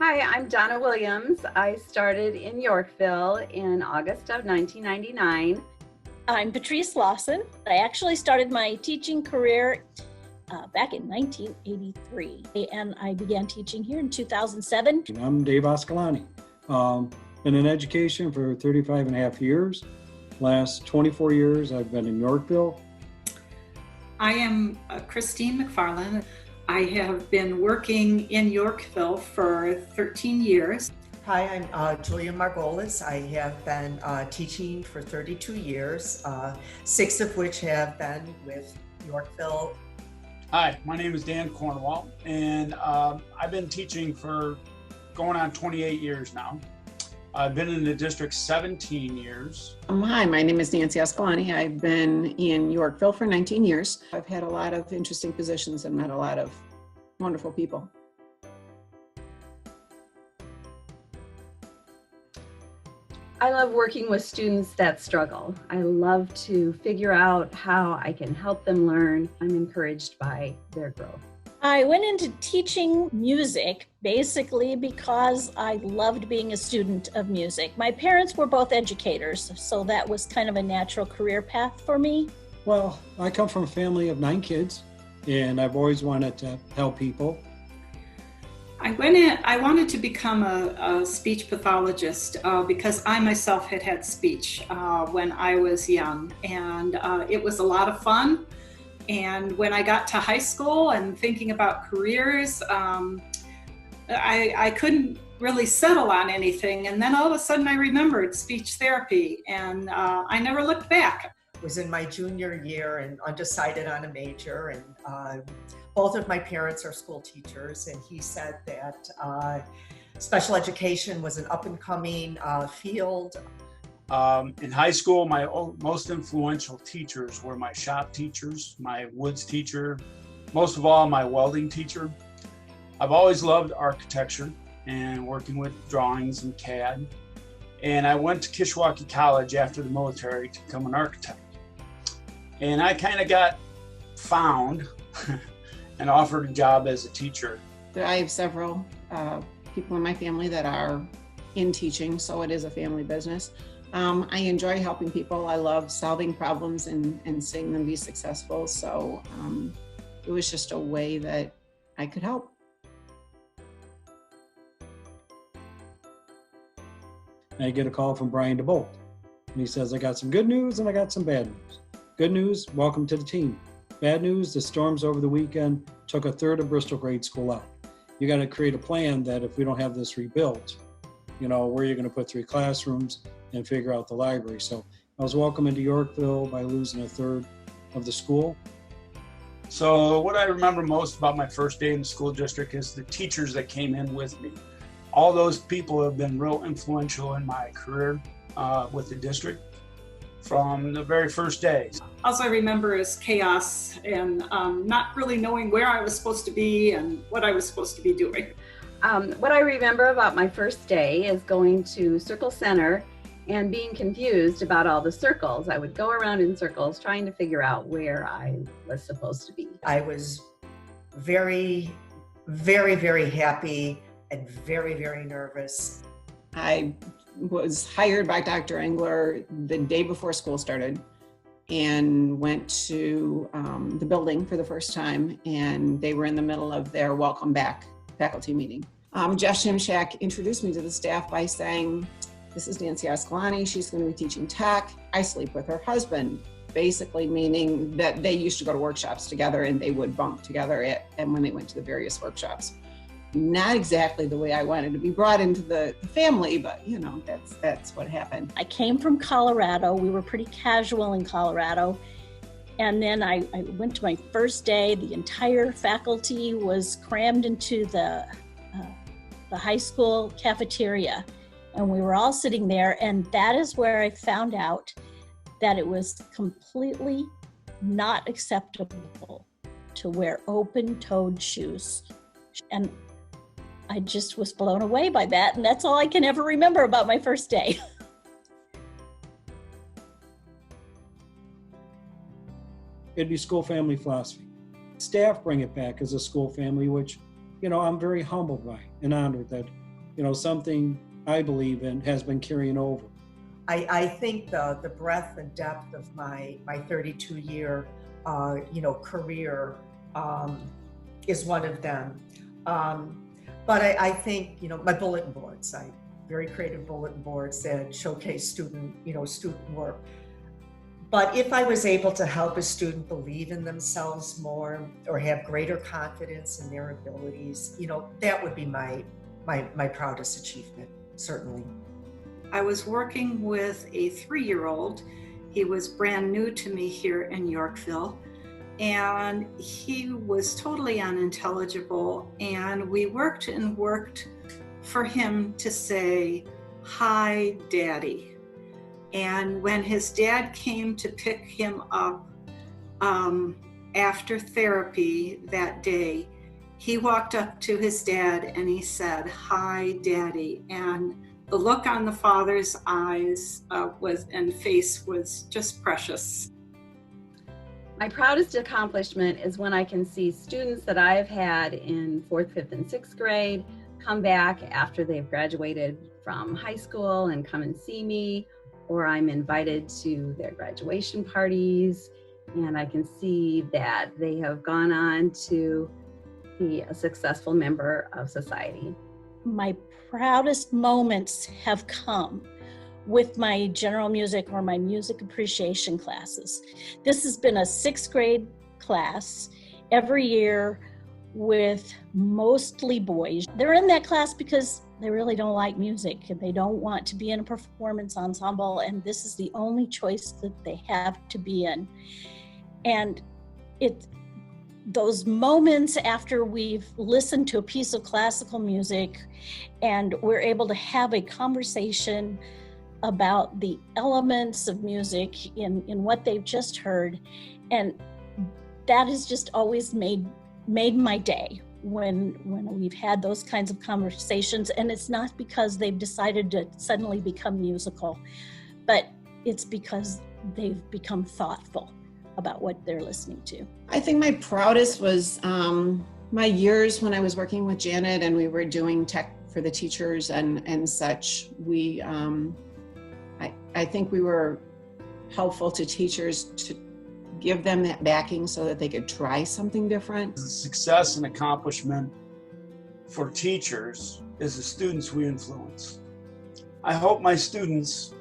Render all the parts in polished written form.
Hi, I'm Donna Williams. I started in Yorkville in August of 1999. I'm Patrice Lawson. I actually started my teaching career back in 1983, and I began teaching here in 2007. I'm Dave Ascolani. Been in education for 35 and a half years. Last 24 years, I've been in Yorkville. I am Christine McFarlane. I have been working in Yorkville for 13 years. Hi, I'm Julia Margolis. I have been teaching for 32 years, 6 of which have been with Yorkville. Hi, my name is Dan Cornwall, and I've been teaching for going on 28 years now. I've been in the district 17 years. Hi, my name is Nancy Ascolani. I've been in Yorkville for 19 years. I've had a lot of interesting positions and met a lot of wonderful people. I love working with students that struggle. I love to figure out how I can help them learn. I'm encouraged by their growth. I went into teaching music basically because I loved being a student of music. My parents were both educators, so that was kind of a natural career path for me. Well, I come from a family of 9 kids, and I've always wanted to help people. I wanted to become a speech pathologist because I myself had speech when I was young, and it was a lot of fun. And when I got to high school and thinking about careers, I couldn't really settle on anything. And then all of a sudden I remembered speech therapy, and I never looked back. I was in my junior year and undecided on a major, and both of my parents are school teachers, and he said that special education was an up-and-coming field. In high school, my most influential teachers were my shop teachers, my woods teacher, most of all, my welding teacher. I've always loved architecture and working with drawings and CAD. And I went to Kishwaukee College after the military to become an architect. And I kind of got found and offered a job as a teacher. I have several people in my family that are in teaching, so it is a family business. I enjoy helping people. I love solving problems and seeing them be successful. So it was just a way that I could help. I get a call from Brian DeBolt, and he says, I got some good news and I got some bad news. Good news, welcome to the team. Bad news, the storms over the weekend took a third of Bristol grade school out. You got to create a plan that if we don't have this rebuilt, where you're going to put 3 classrooms and figure out the library. So I was welcomed into Yorkville by losing a third of the school. So what I remember most about my first day in the school district is the teachers that came in with me. All those people have been real influential in my career with the district from the very first day. All I remember is chaos and not really knowing where I was supposed to be and what I was supposed to be doing. What I remember about my first day is going to Circle Center and being confused about all the circles. I would go around in circles trying to figure out where I was supposed to be. I was very, very, very happy and very, very nervous. I was hired by Dr. Engler the day before school started and went to the building for the first time, and they were in the middle of their welcome back faculty meeting. Jeff Shimshak introduced me to the staff by saying, this is Nancy Ascolani, she's going to be teaching tech. I sleep with her husband, basically meaning that they used to go to workshops together and they would bunk together and when they went to the various workshops. Not exactly the way I wanted to be brought into the family, but that's what happened. I came from Colorado. We were pretty casual in Colorado. And then I went to my first day. The entire faculty was crammed into the high school cafeteria. And we were all sitting there. And that is where I found out that it was completely not acceptable to wear open-toed shoes. And I just was blown away by that. And that's all I can ever remember about my first day. It'd be school family philosophy. Staff bring it back as a school family, which, I'm very humbled by and honored that something I believe in has been carrying over. I think the breadth and depth of my 32-year career is one of them. But I think my bulletin boards, very creative bulletin boards that showcase student work. But if I was able to help a student believe in themselves more or have greater confidence in their abilities, that would be my proudest achievement, certainly. I was working with a 3-year-old. He was brand new to me here in Yorkville, and he was totally unintelligible. And we worked and worked for him to say, "Hi, Daddy." And when his dad came to pick him up after therapy that day, he walked up to his dad and he said, "Hi, Daddy." And the look on the father's eyes and face was just precious. My proudest accomplishment is when I can see students that I've had in 4th, 5th, and 6th grade come back after they've graduated from high school and come and see me, or I'm invited to their graduation parties, and I can see that they have gone on to be a successful member of society. My proudest moments have come with my general music or my music appreciation classes. This has been a 6th grade class every year with mostly boys. They're in that class because they really don't like music and they don't want to be in a performance ensemble, and this is the only choice that they have to be in. And those moments after we've listened to a piece of classical music and we're able to have a conversation about the elements of music in what they've just heard, and that has just always made my day when we've had those kinds of conversations. And it's not because they've decided to suddenly become musical, but it's because they've become thoughtful about what they're listening to. I think my proudest was my years when I was working with Janet and we were doing tech for the teachers and such. I think we were helpful to teachers to give them that backing so that they could try something different. The success and accomplishment for teachers is the students we influence. I hope my students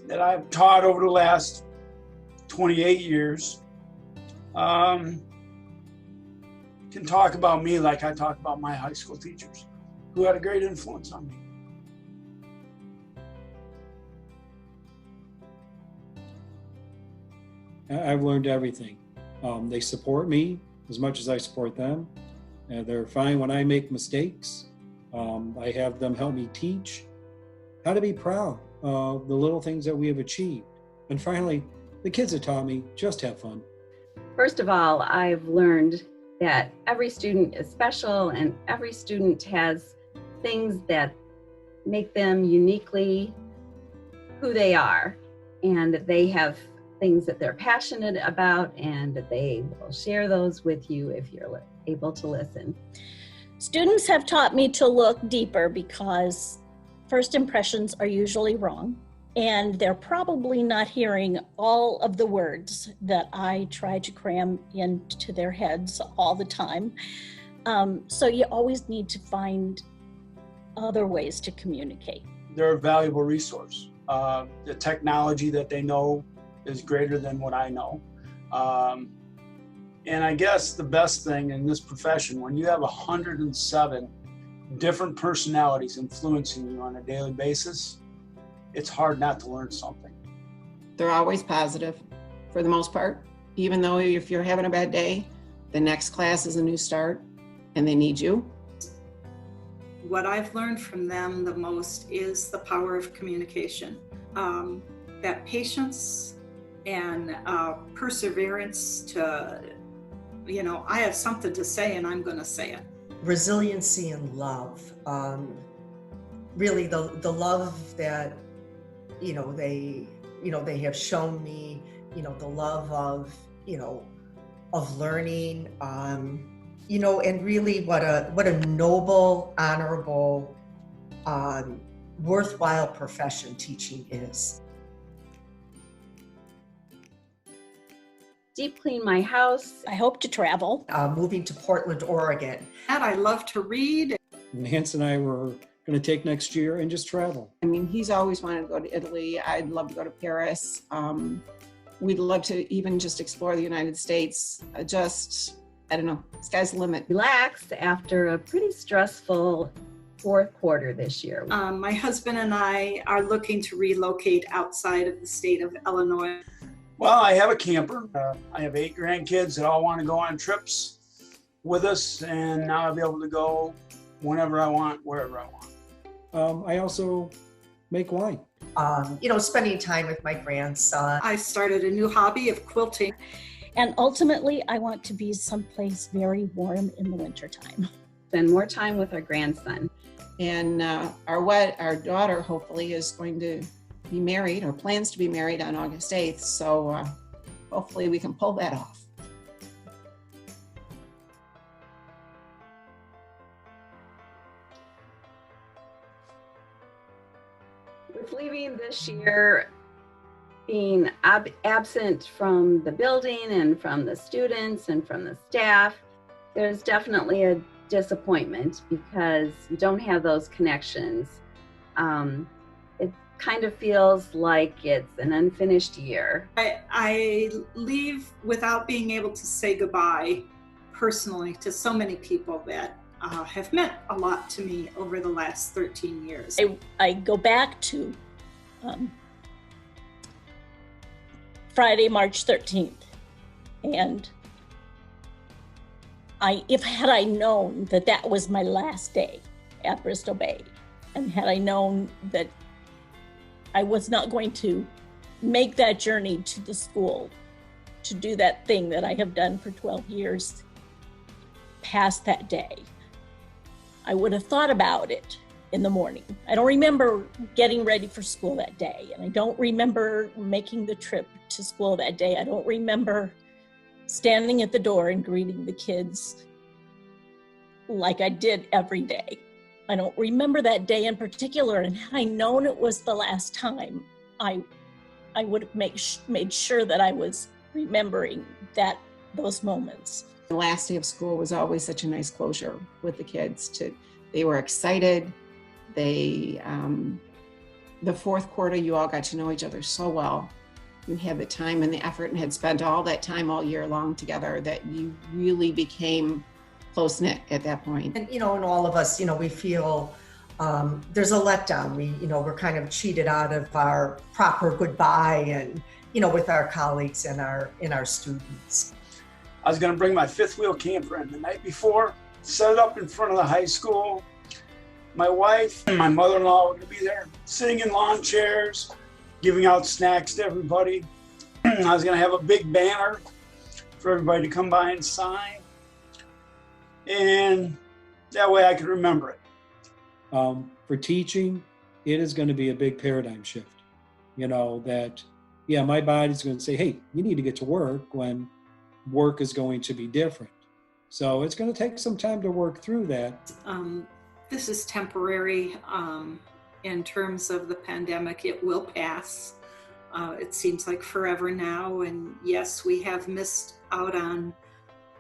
that I've taught over the last 28 years can talk about me like I talk about my high school teachers who had a great influence on me. I've learned everything. They support me as much as I support them. They're fine when I make mistakes. I have them help me teach how to be proud of the little things that we have achieved. And finally, the kids have taught me just have fun. First of all, I've learned that every student is special and every student has things that make them uniquely who they are, and that they have things that they're passionate about, and that they will share those with you if you're able to listen. Students have taught me to look deeper because first impressions are usually wrong, and they're probably not hearing all of the words that I try to cram into their heads all the time. So you always need to find other ways to communicate. They're a valuable resource. The technology that they know is greater than what I know. And I guess the best thing in this profession, when you have 107 different personalities influencing you on a daily basis, it's hard not to learn something. They're always positive for the most part, even though if you're having a bad day, the next class is a new start and they need you. What I've learned from them the most is the power of communication, that patience and perseverance to, I have something to say and I'm going to say it. Resiliency and love. Really the love that, they have shown me, the love of learning, and really what a noble, honorable worthwhile profession teaching is. Deep clean my house. I hope to travel. Moving to Portland, Oregon. And I love to read. Nance and I were going to take next year and just travel. I mean, he's always wanted to go to Italy. I'd love to go to Paris. We'd love to even just explore the United States. I don't know, sky's the limit. Relaxed after a pretty stressful fourth quarter this year. My husband and I are looking to relocate outside of the state of Illinois. Well, I have a camper. I have 8 grandkids that all want to go on trips with us, and now I'll be able to go whenever I want, wherever I want. I also make wine. Spending time with my grandson. I started a new hobby of quilting. And ultimately, I want to be someplace very warm in the wintertime. Spend more time with our grandson. And our daughter hopefully is going to be married, or plans to be married on August 8th. So hopefully we can pull that off. With leaving this year, being absent from the building and from the students and from the staff, there's definitely a disappointment because you don't have those connections. It kind of feels like it's an unfinished year. I leave without being able to say goodbye personally to so many people that have meant a lot to me over the last 13 years. I go back to Friday, March 13th, and had I known that that was my last day at Bristol Bay, and had I known that I was not going to make that journey to the school to do that thing that I have done for 12 years past that day, I would have thought about it in the morning. I don't remember getting ready for school that day, and I don't remember making the trip to school that day. I don't remember standing at the door and greeting the kids like I did every day. I don't remember that day in particular, and had I known it was the last time, I would have made sure that I was remembering those moments. The last day of school was always such a nice closure with the kids. They were excited. The fourth quarter, you all got to know each other so well. You had the time and the effort and had spent all that time all year long together that you really became close-knit at that point. And, and all of us, we feel there's a letdown. We're kind of cheated out of our proper goodbye and, with our colleagues and our students. I was going to bring my fifth wheel camper in the night before, set it up in front of the high school. My wife and my mother-in-law were going to be there, sitting in lawn chairs, giving out snacks to everybody. I was going to have a big banner for everybody to come by and sign. And that way I could remember it. For teaching, it is going to be a big paradigm shift. My body's going to say, hey, you need to get to work when work is going to be different. So it's going to take some time to work through that. This is temporary in terms of the pandemic. It will pass. It seems like forever now. And yes, we have missed out on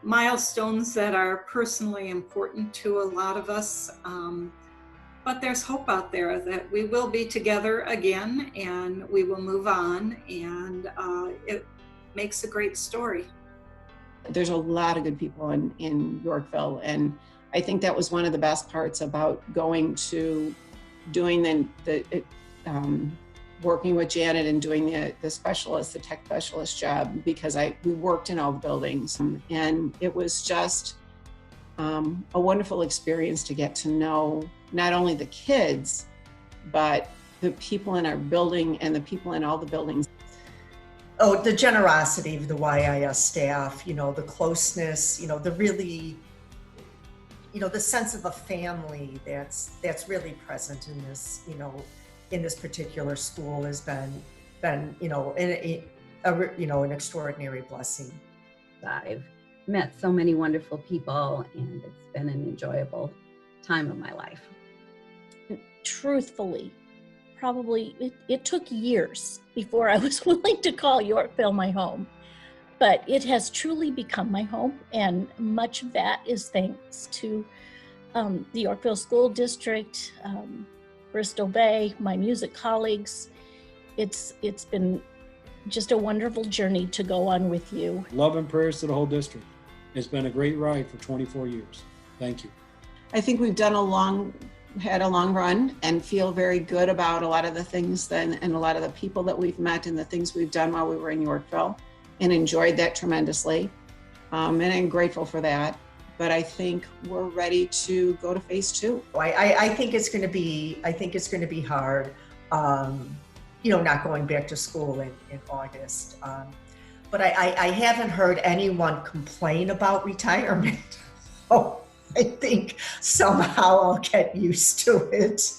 milestones that are personally important to a lot of us. But there's hope out there that we will be together again and we will move on, and it makes a great story. There's a lot of good people in Yorkville, and I think that was one of the best parts about going to doing working with Janet and doing the tech specialist job, because we worked in all the buildings, and it was just a wonderful experience to get to know not only the kids, but the people in our building and the people in all the buildings. Oh, the generosity of the YIS staff, the closeness, the really, the sense of a family that's really present in this, in this particular school has been an extraordinary blessing. I've met so many wonderful people, and it's been an enjoyable time of my life. truthfully, probably it took years before I was willing to call Yorkville my home. But it has truly become my home, and much of that is thanks to the Yorkville School District, Bristol Bay, my music colleagues. It's been just a wonderful journey to go on with you. Love and prayers to the whole district. It's been a great ride for 24 years. Thank you. I think we've had a long run and feel very good about a lot of the things and a lot of the people that we've met and the things we've done while we were in Yorkville, and enjoyed that tremendously. And I'm grateful for that. But I think we're ready to go to phase 2. I think it's going to be hard, not going back to school in August. But I haven't heard anyone complain about retirement. Oh, I think somehow I'll get used to it.